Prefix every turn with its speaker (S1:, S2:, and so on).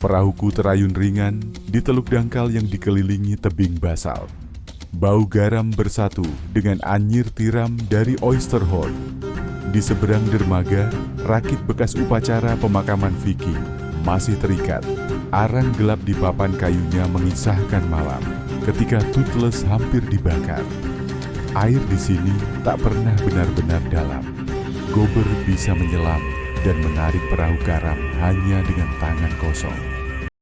S1: Perahuku terayun ringan di teluk dangkal yang dikelilingi tebing basalt. Bau garam bersatu dengan anyir tiram dari Oysterhorn. Di seberang dermaga, rakit bekas upacara pemakaman Viking masih terikat. Arang gelap di papan kayunya mengisahkan malam ketika Toothless hampir dibakar. Air di sini tak pernah benar-benar dalam. Gobber bisa menyelam dan menarik perahu karam hanya dengan tangan kosong.